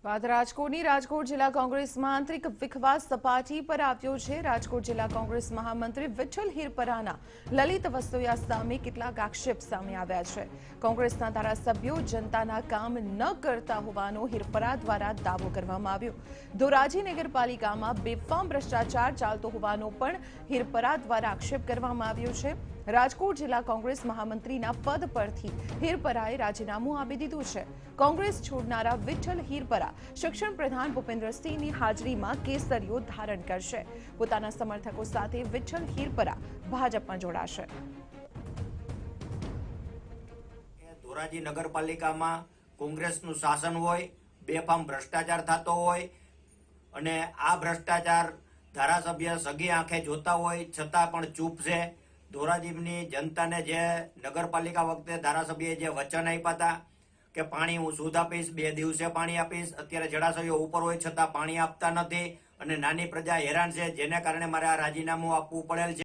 વાત રાજકોટની રાજકોટ જિલ્લા કોંગ્રેસમાં આંતરિક વિખવાદ સપાટી પર આવ્યો છે। રાજકોટ જિલ્લા કોંગ્રેસ મહામંત્રી વિઠ્ઠલ હિરપરાના લલિત વસ્તુયા સામે કેટલાક આક્ષેપ સામે આવ્યા છે। કોંગ્રેસના ધારાસભ્યો જનતાના કામ ન કરતા હોવાનો હિરપરા દ્વારા દાવો કરવામાં આવ્યો। ધોરાજી નગરપાલિકામાં બેફામ ભ્રષ્ટાચાર ચાલતો હોવાનો પણ હિરપરા દ્વારા આક્ષેપ કરવામાં આવ્યો છે। રાજકોટ જિલ્લા કોંગ્રેસ મહામંત્રીના પદ પરથી હિરપરાએ રાજીનામું આપી દીધું છે। કોંગ્રેસ છોડનારા વિઠ્ઠલ હિરપરા શિક્ષણ પ્રધાન ભૂપેન્દ્રસિંહની હાજરીમાં કેસરીઓ ધારણ કરશે। પોતાના સમર્થકો સાથે વિઠ્ઠલ હિરપરા ભાજપમાં જોડાશે। ધોરાજી નગરપાલિકામાં કોંગ્રેસનું શાસન હોય, બેફામ ભ્રષ્ટાચાર થતો હોય અને આ ભ્રષ્ટાચાર ધારાસભ્ય સગી આંખે જોતા હોય છતાં પણ ચૂપ છે। ધોરાજીની જનતાને જે નગરપાલિકા વખતે ધારાસભ્યએ જે વચન આપ્યા હતા કે પાણી હું શુદ્ધ આપીશ, 2 દિવસે પાણી આપીશ, અત્યારે જળાશયો ઉપર હોય છતાં પાણી આપતા નથી અને નાની પ્રજા હેરાન છે, જેને કારણે મારે આ રાજીનામું આપવું પડેલ છે।